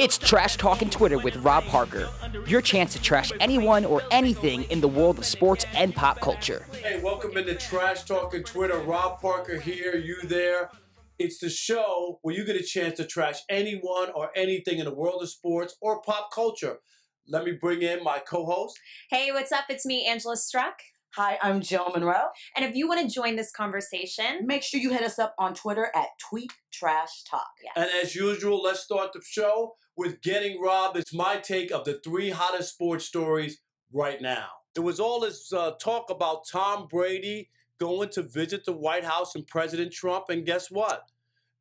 It's Trash Talkin' Twitter with Rob Parker. Your chance to trash anyone or anything in the world of sports and pop culture. Hey, welcome into Trash Talkin' Twitter. Rob Parker here, you there. It's the show where you get a chance to trash anyone or anything in the world of sports or pop culture. Let me bring in my co-host. Hey, what's up? It's me, Angela Struck. Hi, I'm Jill Munroe. And if you want to join this conversation, make sure you hit us up on Twitter at @TweetTrashTalk. Yes. And as usual, let's start the show with Getting Rob. It's my take of the 3 hottest sports stories right now. There was all this talk about Tom Brady going to visit the White House and President Trump, and guess what?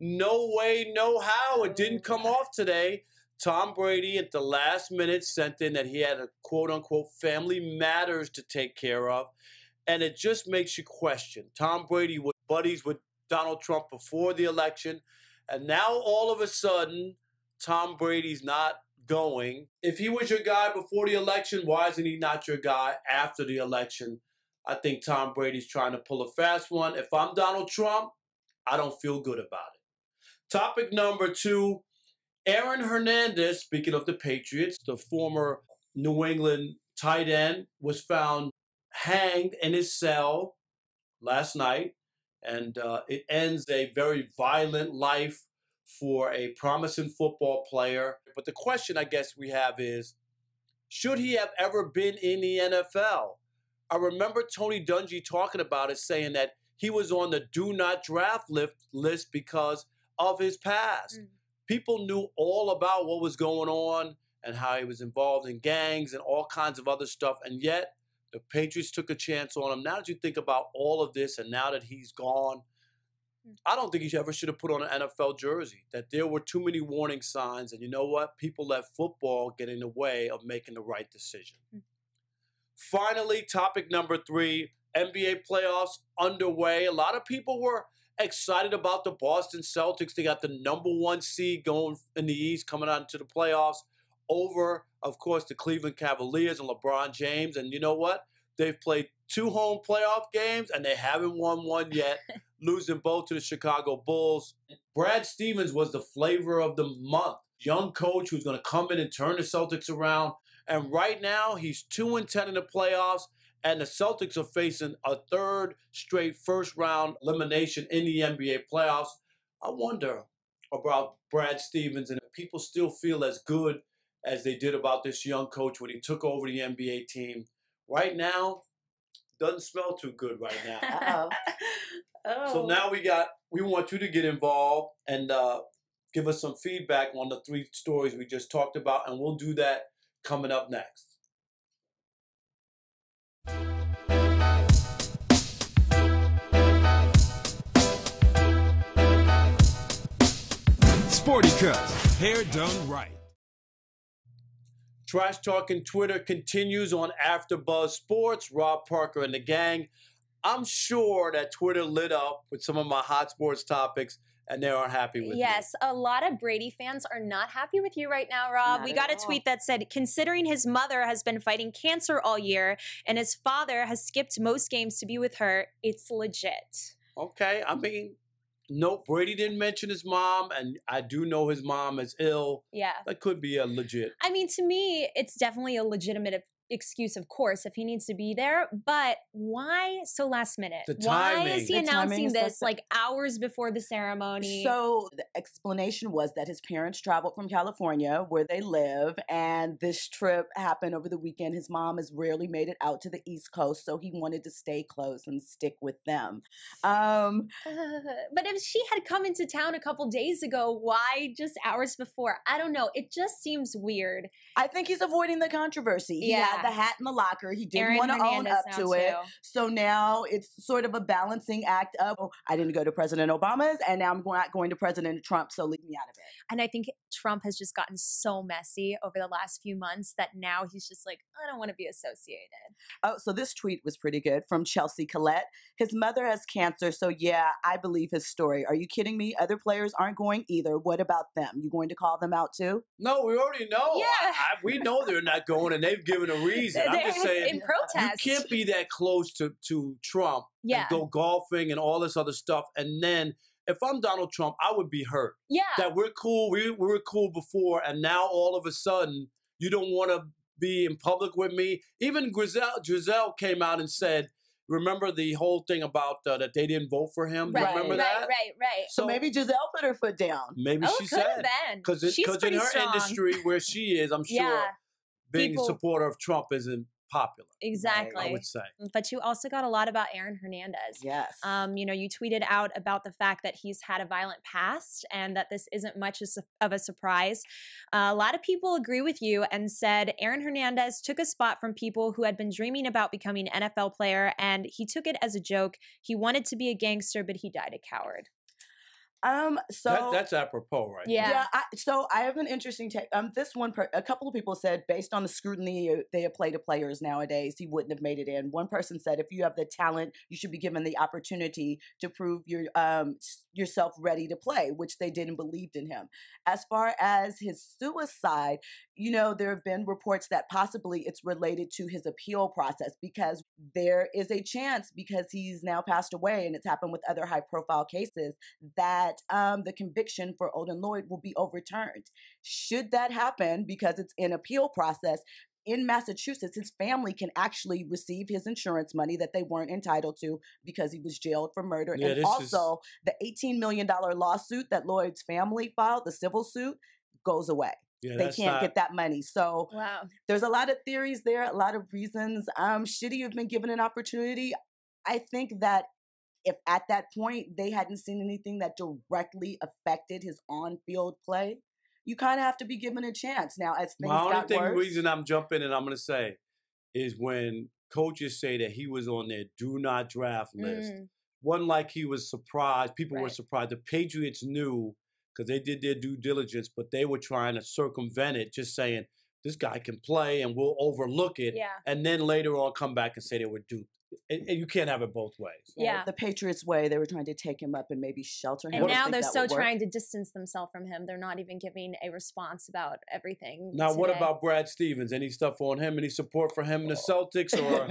No way, no how. It didn't come off today. Tom Brady at the last minute sent in that he had a quote-unquote family matters to take care of, and it just makes you question. Tom Brady was buddies with Donald Trump before the election, and now all of a sudden, Tom Brady's not going. If he was your guy before the election, why isn't he not your guy after the election? I think Tom Brady's trying to pull a fast one. If I'm Donald Trump, I don't feel good about it. Topic number 2, Aaron Hernandez, speaking of the Patriots, the former New England tight end, was found hanged in his cell last night, and it ends a very violent life for a promising football player. But the question I guess we have is, should he have ever been in the NFL? I remember Tony Dungy talking about it, saying that he was on the do not draft list because of his past. People knew all about what was going on and how he was involved in gangs and all kinds of other stuff, and yet the Patriots took a chance on him. Now that you think about all of this and now that he's gone, I don't think he ever should have put on an NFL jersey, that there were too many warning signs, and you know what? People let football get in the way of making the right decision. Finally, topic number 3, NBA playoffs underway. A lot of people were excited about the Boston Celtics. They got the #1 seed going in the East, coming out into the playoffs over, of course, the Cleveland Cavaliers and LeBron James. And you know what? They've played 2 home playoff games, and they haven't won one yet, losing both to the Chicago Bulls. Brad Stevens was the flavor of the month. Young coach who's going to come in and turn the Celtics around. And right now, he's 2-10 in the playoffs, and the Celtics are facing a 3rd straight first-round elimination in the NBA playoffs. I wonder about Brad Stevens and if people still feel as good as they did about this young coach when he took over the NBA team. Right now, doesn't smell too good right now. So now we want you to get involved and give us some feedback on the 3 stories we just talked about, and we'll do that coming up next. Sporty Cuts, hair done right. Trash Talkin' Twitter continues on AfterBuzz Sports. Rob Parker and the gang. I'm sure that Twitter lit up with some of my hot sports topics, and they aren't happy with me. Yes, a lot of Brady fans are not happy with you right now, Rob. We got a tweet that said, considering his mother has been fighting cancer all year and his father has skipped most games to be with her, it's legit. Okay, I mean, no, Brady didn't mention his mom, and I do know his mom is ill. Yeah. That could be a legit. I mean, to me, it's definitely a legitimate excuse, of course, if he needs to be there, but why so last minute? The timing. Why is he The announcing timing is this so like hours before the ceremony? So the explanation was that his parents traveled from California, where they live, and this trip happened over the weekend. His mom has rarely made it out to the East Coast, so he wanted to stay close and stick with them. But if she had come into town a couple days ago, why just hours before? I don't know. It just seems weird. I think he's avoiding the controversy. He had the hat in the locker. He didn't want to own up to it. So now it's sort of a balancing act of, oh, I didn't go to President Obama's, and now I'm not going to President Trump, so leave me out of it. And I think Trump has just gotten so messy over the last few months that now he's just like, I don't want to be associated. Oh, so this tweet was pretty good from Chelsea Collette. His mother has cancer, so yeah, I believe his story. Are you kidding me? Other players aren't going either. What about them? You going to call them out too? No, we already know. Yeah. We know they're not going, and they've given a reason. I'm just saying, in protest. you can't be that close to Trump and go golfing and all this other stuff, and then if I'm Donald Trump, I would be hurt. Yeah. That we're cool. We were cool before, and now all of a sudden you don't want to be in public with me. Even Giselle came out and said, remember the whole thing about that they didn't vote for him? Right, Remember that? Right. So maybe Giselle put her foot down. Maybe she said. Because in her industry where she is, I'm sure being a supporter of Trump isn't popular. Exactly. I would say. But you also got a lot about Aaron Hernandez. Yes. You know, you tweeted out about the fact that he's had a violent past and that this isn't much of a surprise. A lot of people agree with you and said Aaron Hernandez took a spot from people who had been dreaming about becoming an NFL player, and he took it as a joke. He wanted to be a gangster, but he died a coward. So that's apropos, right? Yeah. So I have an interesting take. A couple of people said, based on the scrutiny they apply to players nowadays, he wouldn't have made it in. One person said, if you have the talent, you should be given the opportunity to prove yourself ready to play, which they didn't believe in him. As far as his suicide, you know, there have been reports that possibly it's related to his appeal process, because there is a chance, because he's now passed away and it's happened with other high-profile cases, that the conviction for Odin Lloyd will be overturned. Should that happen, because it's an appeal process, in Massachusetts, his family can actually receive his insurance money that they weren't entitled to because he was jailed for murder. Yeah, and also, the $18 million lawsuit that Lloyd's family filed, the civil suit, goes away. Yeah, they can't get that money. So there's a lot of theories there, a lot of reasons. Should he have been given an opportunity? I think that if at that point they hadn't seen anything that directly affected his on-field play, you kind of have to be given a chance. Now, as things got worse, reason I'm jumping and I'm going to say is when coaches say that he was on their do not draft list. Wasn't like he was surprised. People were surprised. The Patriots knew because they did their due diligence, but they were trying to circumvent it, just saying this guy can play and we'll overlook it. Yeah. And then later on come back and say they were duped. And you can't have it both ways. Yeah. The Patriots way, they were trying to take him up and maybe shelter him. And now they're so trying to distance themselves from him. They're not even giving a response about everything. Now, what about Brad Stevens? Any stuff on him? Any support for him and the Celtics? Or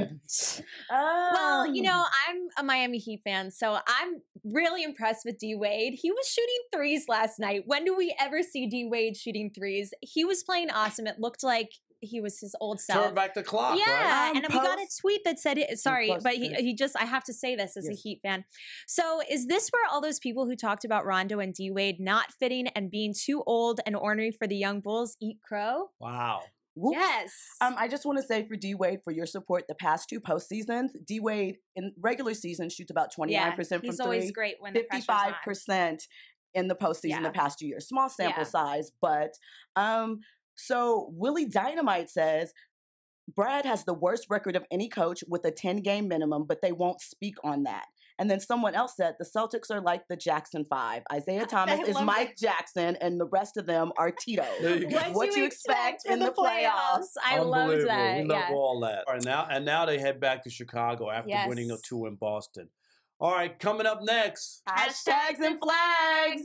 Well, you know, I'm a Miami Heat fan, so I'm really impressed with D Wade. He was shooting threes last night. When do we ever see D Wade shooting threes? He was playing awesome. It looked like he was his old self. Turn back the clock, yeah, right? And we got a tweet that said it. Sorry, but he just, I have to say this as a Heat fan. So is this where all those people who talked about Rondo and D Wade not fitting and being too old and ornery for the young Bulls eat crow? Wow. Whoops. Yes. I just want to say for D Wade, for your support the past two postseasons, D Wade in regular season shoots about 29% from three. He's always great when the pressure's on. 55% in the postseason the past 2 years. Small sample size, but so Willie Dynamite says Brad has the worst record of any coach with a 10-game minimum, but they won't speak on that. And then someone else said the Celtics are like the Jackson Five. Isaiah Thomas is Mike Jackson, and the rest of them are Tito. What you expect in the playoffs? I love that. We love all that. All right, now they head back to Chicago after winning a 2 in Boston. All right, coming up next. Hashtags and flags.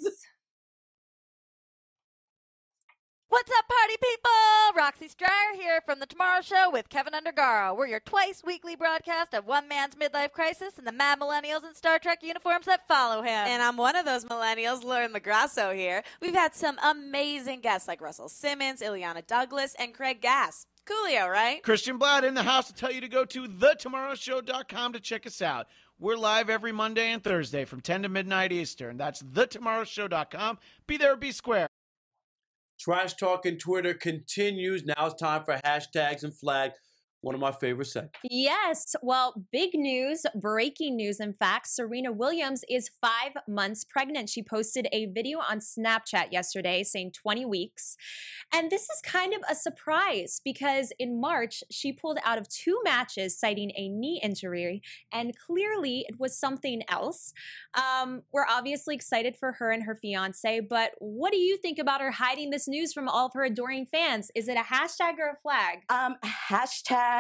What's up, party people? Roxy Stryer here from The Tomorrow Show with Kevin Undergaro. We're your twice-weekly broadcast of one man's midlife crisis and the mad millennials in Star Trek uniforms that follow him. And I'm one of those millennials, Lauren Lagrasso here. We've had some amazing guests like Russell Simmons, Ileana Douglas, and Craig Gass. Coolio, right? Christian Blatt in the house to tell you to go to thetomorrowshow.com to check us out. We're live every Monday and Thursday from 10 to midnight Eastern. That's thetomorrowshow.com. Be there or be square. Trash Talkin' Twitter continues. Now it's time for hashtags and flags. One of my favorite segments. Yes. Well, big news, breaking news, in fact. Serena Williams is 5 months pregnant. She posted a video on Snapchat yesterday saying 20 weeks. And this is kind of a surprise because in March, she pulled out of 2 matches citing a knee injury. And clearly it was something else. We're obviously excited for her and her fiance. But what do you think about her hiding this news from all of her adoring fans? Is it a hashtag or a flag? Hashtag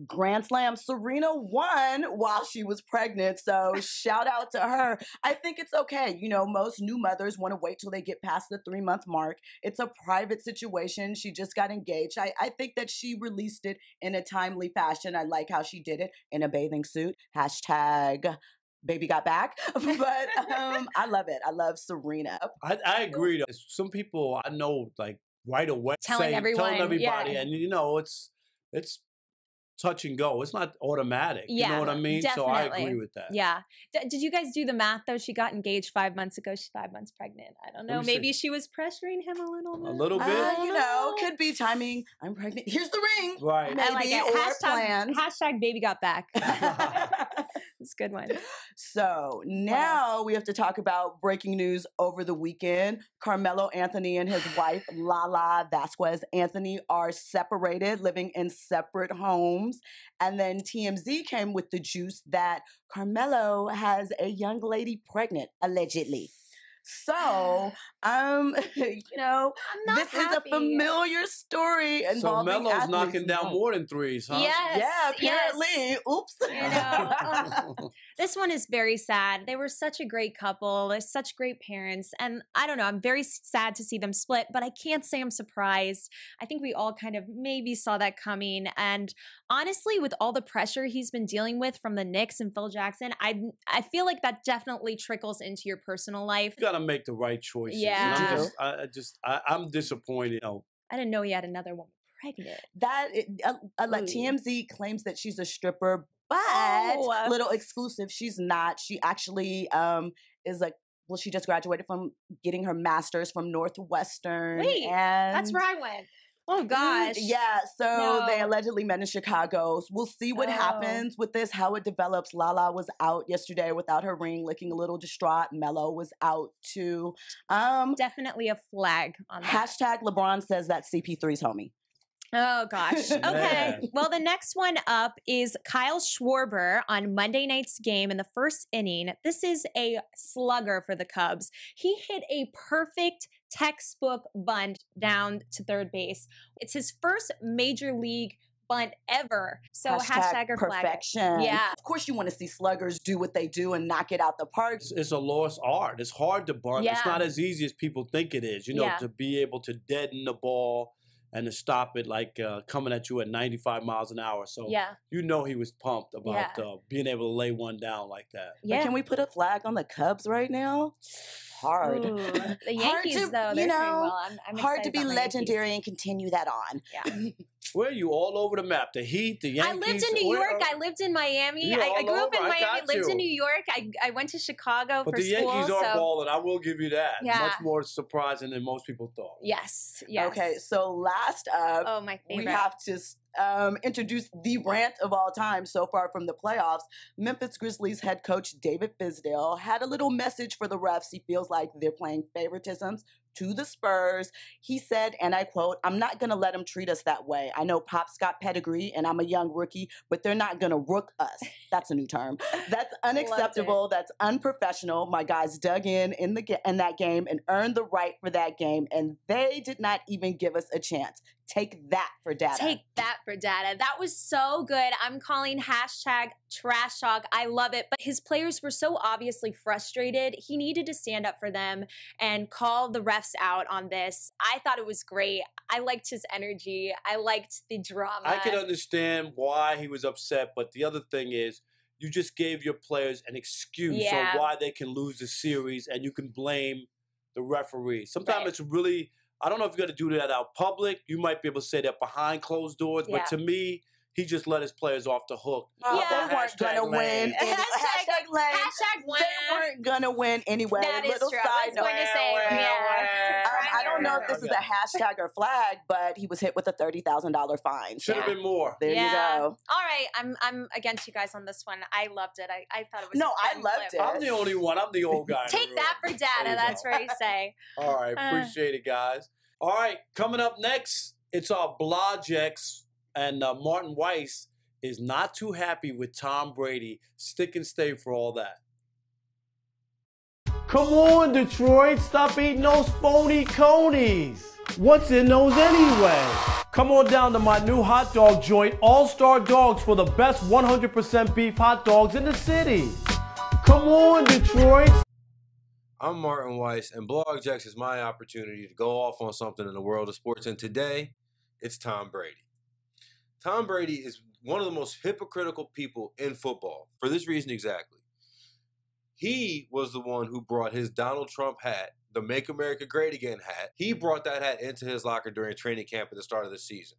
Grand Slam. Serena won while she was pregnant, so shout out to her. I think it's okay. You know, most new mothers want to wait till they get past the 3-month mark. It's a private situation. She just got engaged. I think that she released it in a timely fashion. I like how she did it in a bathing suit. Hashtag baby got back. But I love it. I love Serena. I agree. Some people I know, like, right away telling everybody, and you know, it's touch and go. It's not automatic. Yeah, you know what I mean? definitely. So I agree with that. Yeah. Did you guys do the math, though? She got engaged 5 months ago. She's 5 months pregnant. I don't know. Maybe she was pressuring him a little bit. A little bit? You know, could be timing. I'm pregnant. Here's the ring. Right. Maybe, I like it. or planned. Hashtag baby got back. It's a good one. So now we have to talk about breaking news over the weekend. Carmelo Anthony and his wife, Lala Vasquez Anthony, are separated, living in separate homes. And then TMZ came with the juice that Carmelo has a young lady pregnant, allegedly. So, you know, this is a familiar story involving So Melo's athletes. knocking down more than threes, huh? Yes. Yeah, apparently. Yes. Oops. You know, this one is very sad. They were such a great couple. They're such great parents. And I don't know, I'm very sad to see them split, but I can't say I'm surprised. I think we all kind of maybe saw that coming. And honestly, with all the pressure he's been dealing with from the Knicks and Phil Jackson, I feel like that definitely trickles into your personal life. You gotta make the right choices. Yeah. And I'm disappointed. You know, I didn't know he had another woman pregnant. TMZ claims that she's a stripper, but little exclusive, she's not. She actually is like, well, she just graduated from getting her master's from Northwestern. Wait, and that's where I went. Oh, gosh. Yeah, so they allegedly met in Chicago. We'll see what happens with this, how it develops. Lala was out yesterday without her ring, looking a little distraught. Melo was out too. Definitely a flag on that. Hashtag LeBron says that CP3's homie. Oh, gosh. Okay. Well, the next one up is Kyle Schwarber on Monday night's game in the first inning. This is a slugger for the Cubs. He hit a perfect textbook bunt down to third base. It's his first major league bunt ever. So hashtag or flag. Perfection. Yeah. Of course you want to see sluggers do what they do and knock it out the park. it's a lost art. It's hard to bunt. Yeah. It's not as easy as people think it is. You know, Yeah. to be able to deaden the ball and to stop it like coming at you at 95 miles an hour. So you know he was pumped about being able to lay one down like that. Yeah. But can we put a flag on the Cubs right now? Hard. Ooh, the Yankees, though, they're doing well. I'm hard to excited be about my legendary and continue that on. Yeah. Where are you? All over the map. The Heat, the Yankees. I lived in New York. I lived in Miami. I grew up in Miami, lived in New York. I went to Chicago for school. But the Yankees are balling. I will give you that. Yeah. Much more surprising than most people thought. Yes. Yes. Okay, so last up, oh, my favorite. we have to introduce the rant of all time so far from the playoffs. Memphis Grizzlies head coach David Fizdale had a little message for the refs. He feels like they're playing favoritisms to the Spurs. He said, and I quote, "I'm not going to let them treat us that way. I know Pop's got pedigree and I'm a young rookie, but they're not going to rook us." That's a new term. That's unacceptable. That's unprofessional. My guys dug in that game and earned the right for that game, and they did not even give us a chance. Take that for data. Take that for data. That was so good. I'm calling hashtag trash talk. I love it. But his players were so obviously frustrated. He needed to stand up for them and call the refs out on this. I thought it was great. I liked his energy. I liked the drama. I can understand why he was upset, but the other thing is you just gave your players an excuse on why they can lose the series, and you can blame the referee. Sometimes it's really... I don't know if you're going to do that out public. You might be able to say that behind closed doors. But to me, he just let his players off the hook. They weren't going to win. Hashtag lame. Hashtag win. They weren't going to win anyway. That is true. I was going to say, I don't know if this is a hashtag or flag, but he was hit with a $30,000 fine. Should have been more. There you go. All right. I'm against you guys on this one. I loved it. I thought it was I loved it. I'm the only one. I'm the old guy. Take that for data. That's what you say. All right. Appreciate it, guys. All right. Coming up next, it's our Blodgex, and Martin Weiss is not too happy with Tom Brady. Stick and stay for all that. Come on, Detroit. Stop eating those phony conies. What's in those anyway? Come on down to my new hot dog joint, All-Star Dogs, for the best 100% beef hot dogs in the city. Come on, Detroit. I'm Martin Weiss, and Blogjex is my opportunity to go off on something in the world of sports, and today, it's Tom Brady. Tom Brady is one of the most hypocritical people in football, for this reason exactly. He was the one who brought his Donald Trump hat, the Make America Great Again hat. He brought that hat into his locker during training camp at the start of the season.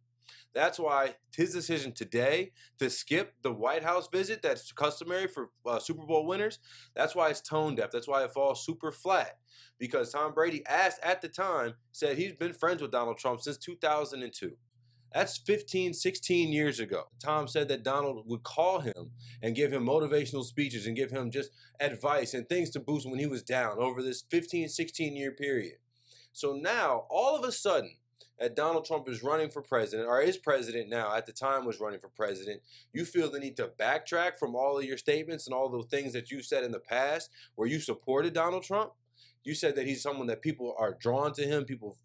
That's why his decision today to skip the White House visit that's customary for Super Bowl winners, that's why it's tone deaf. That's why it falls super flat. Because Tom Brady asked at the time, said he's been friends with Donald Trump since 2002. That's 15, 16 years ago. Tom said that Donald would call him and give him motivational speeches and give him just advice and things to boost when he was down over this 15, 16-year period. So now, all of a sudden, that Donald Trump is running for president, or is president now, at the time was running for president, you feel the need to backtrack from all of your statements and all the things that you said in the past where you supported Donald Trump? You said that he's someone that people are drawn to him, people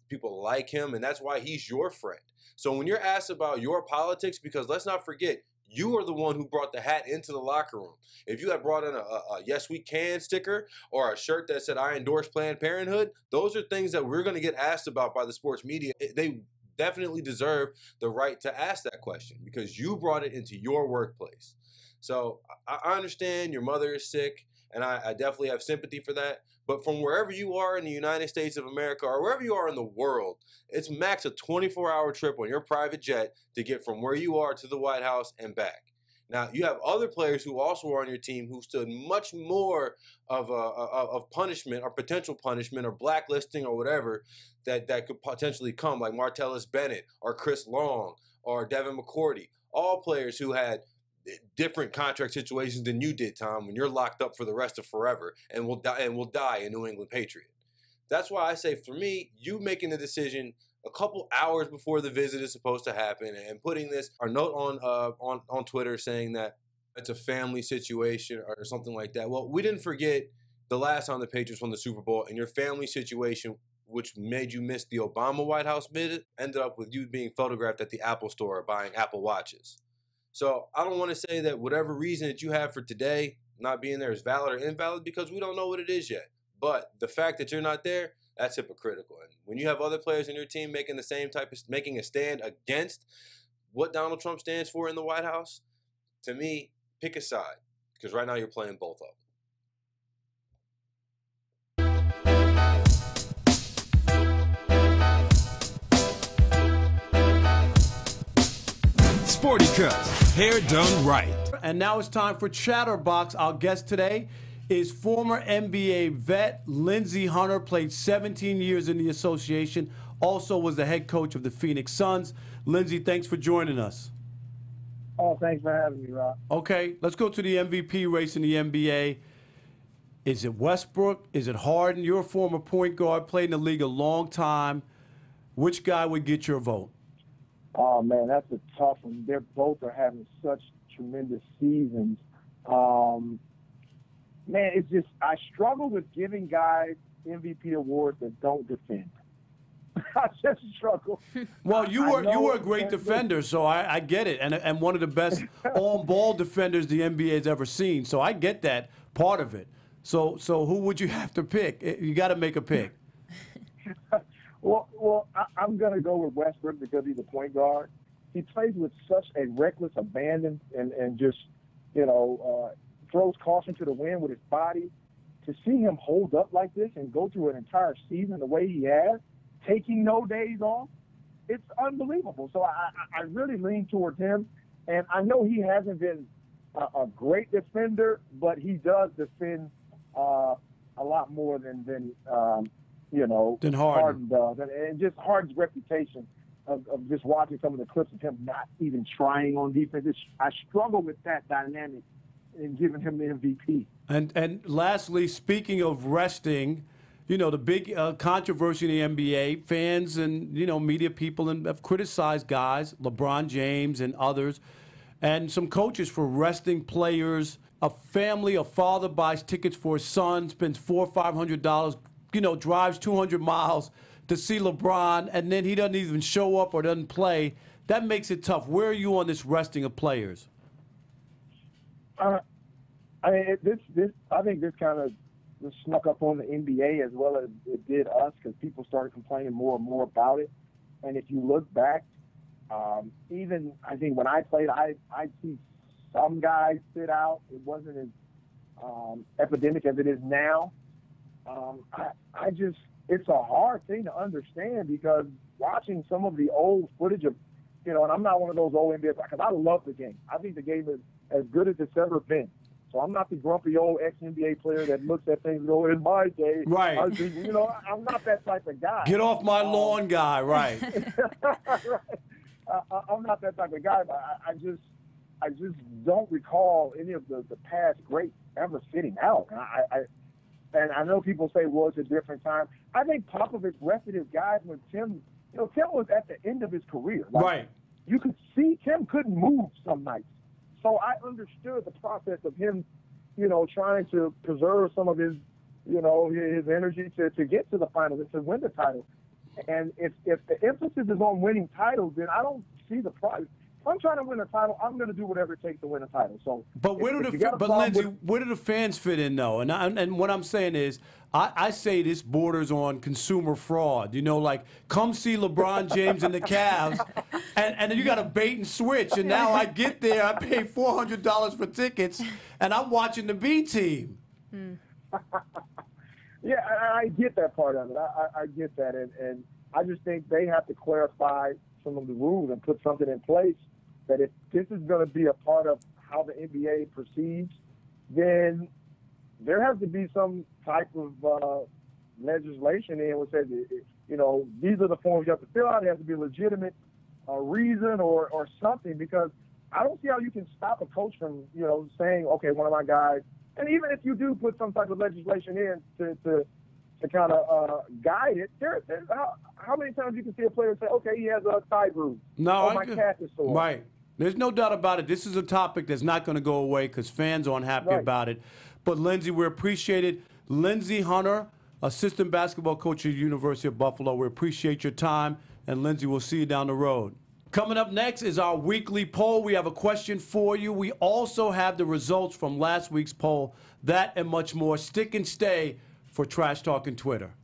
like him, and that's why he's your friend. So when you're asked about your politics, because let's not forget, you are the one who brought the hat into the locker room. If you had brought in a Yes We Can sticker or a shirt that said I endorse Planned Parenthood, those are things that we're going to get asked about by the sports media. They definitely deserve the right to ask that question because you brought it into your workplace. So I understand your mother is sick, and I definitely have sympathy for that. But from wherever you are in the United States of America or wherever you are in the world, it's max a 24-hour trip on your private jet to get from where you are to the White House and back. Now, you have other players who also are on your team who stood much more of punishment or potential punishment or blacklisting or whatever that could potentially come, like Martellus Bennett or Chris Long or Devin McCourty, all players who had different contract situations than you did, Tom, when you're locked up for the rest of forever and will die a New England Patriot. That's why I say, for me, you making the decision a couple hours before the visit is supposed to happen and putting this or note on Twitter saying that it's a family situation or something like that. Well, we didn't forget the last time the Patriots won the Super Bowl, and your family situation, which made you miss the Obama White House visit, ended up with you being photographed at the Apple store buying Apple Watches. So I don't want to say that whatever reason that you have for today not being there is valid or invalid because we don't know what it is yet. But the fact that you're not there, that's hypocritical. And when you have other players in your team making making a stand against what Donald Trump stands for in the White House, to me, pick a side because right now you're playing both of them. Sporty Cuts, hair done right. And now it's time for Chatterbox. Our guest today is former NBA vet Lindsey Hunter, played 17 years in the association, also was the head coach of the Phoenix Suns. Lindsey, thanks for joining us. Oh, thanks for having me, Rob. Okay, let's go to the MVP race in the NBA. Is it Westbrook? Is it Harden? You're a former point guard, played in the league a long time. Which guy would get your vote? Oh, man, that's a tough one. They're both are having such tremendous seasons. Man, it's just I struggle with giving guys MVP awards that don't defend. I just struggle. Well, you were a great defender, so I get it, and one of the best on-ball defenders the NBA has ever seen. So I get that part of it. So who would you have to pick? You got to make a pick. Well, I'm going to go with Westbrook because he's a point guard. He plays with such a reckless abandon and just, throws caution to the wind with his body. To see him hold up like this and go through an entire season the way he has, taking no days off, it's unbelievable. So I really lean towards him. And I know he hasn't been a great defender, but he does defend a lot more than Harden does. And just Harden's reputation of just watching some of the clips of him not even trying on defense. I struggle with that dynamic in giving him the MVP. And lastly, speaking of resting, the big controversy in the NBA, fans and, media people have criticized guys, LeBron James and others, and some coaches for resting players. A father buys tickets for his son, spends $400 or $500, drives 200 miles to see LeBron, and then he doesn't even show up or doesn't play. That makes it tough. Where are you on this resting of players? I think this kind of snuck up on the NBA as well as it did us because people started complaining more and more about it. And if you look back, even I think when I played, I'd see some guys sit out. It wasn't as epidemic as it is now, I just, it's a hard thing to understand, because watching some of the old footage of, you know, and I'm not one of those old NBA, because I love the game. I think the game is as good as it's ever been. So I'm not the grumpy old ex-NBA player that looks at things and goes, in my day, right. I think, you know, I'm not that type of guy. Get off my lawn guy, right. Right. I'm not that type of guy, but I just don't recall any of the past greats ever sitting out. And I know people say, well, it's a different time. I think Popovich rested his guys when Tim, you know, Tim was at the end of his career. Like, right. You could see Tim couldn't move some nights. So I understood the process of him, you know, trying to preserve some of his, you know, his energy to get to the finals and to win the title. And if the emphasis is on winning titles, then I don't see the problem. If I'm trying to win a title, I'm going to do whatever it takes to win a title. So, but Lindsey, where do the fans fit in, though? And what I'm saying is, I say this borders on consumer fraud. You know, like, come see LeBron James and the Cavs, and you got a bait and switch. And now I get there, I pay $400 for tickets, and I'm watching the B team. Yeah, I get that part of it. I get that. And I just think they have to clarify some of the rules and put something in place that if this is going to be a part of how the NBA proceeds, then there has to be some type of legislation in which says, you know, these are the forms you have to fill out. It has to be a legitimate reason or something, because I don't see how you can stop a coach from, you know, saying, okay, one of my guys, and even if you do put some type of legislation in to kind of guide it, how many times you can see a player say, okay, he has a thigh bruise. No, my calf is sore. Right. There's no doubt about it. This is a topic that's not going to go away because fans aren't happy about it. But, Lindsey, we appreciate it. Lindsey Hunter, assistant basketball coach at the University of Buffalo. We appreciate your time. And, Lindsey, we'll see you down the road. Coming up next is our weekly poll. We have a question for you. We also have the results from last week's poll. That and much more. Stick and stay for Trash Talkin' Twitter.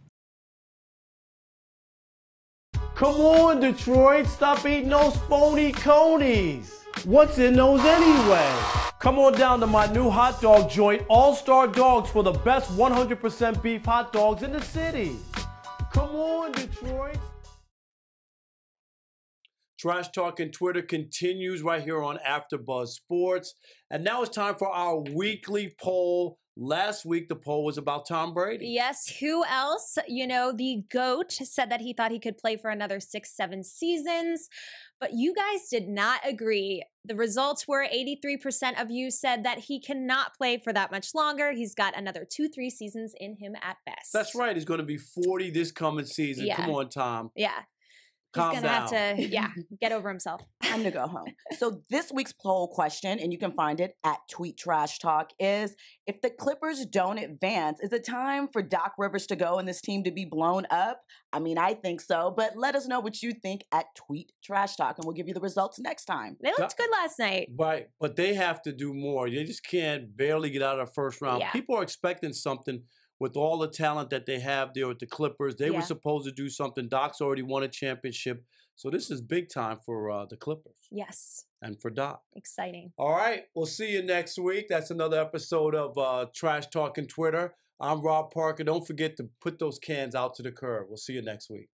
Come on, Detroit. Stop eating those phony conies. What's in those anyway? Come on down to my new hot dog joint, All Star Dogs, for the best 100% beef hot dogs in the city. Come on, Detroit. Trash Talkin' Twitter continues right here on AfterBuzz Sports. And now it's time for our weekly poll. Last week, the poll was about Tom Brady. Yes, who else? You know, the GOAT said that he thought he could play for another 6-7 seasons, but you guys did not agree. The results were 83% of you said that he cannot play for that much longer. He's got another 2-3 seasons in him at best. That's right. He's going to be 40 this coming season. Yeah. Come on, Tom. Yeah. He's going to have to, get over himself. Time to go home. So this week's poll question, and you can find it at Tweet Trash Talk, is if the Clippers don't advance, is it time for Doc Rivers to go and this team to be blown up? I mean, I think so, but let us know what you think at Tweet Trash Talk, and we'll give you the results next time. They looked good last night. Right, but they have to do more. They just can't barely get out of the first round. Yeah. People are expecting something. With all the talent that they have there with the Clippers, they were supposed to do something. Doc's already won a championship. So this is big time for the Clippers. Yes. And for Doc. Exciting. All right. We'll see you next week. That's another episode of Trash Talkin' Twitter. I'm Rob Parker. Don't forget to put those cans out to the curb. We'll see you next week.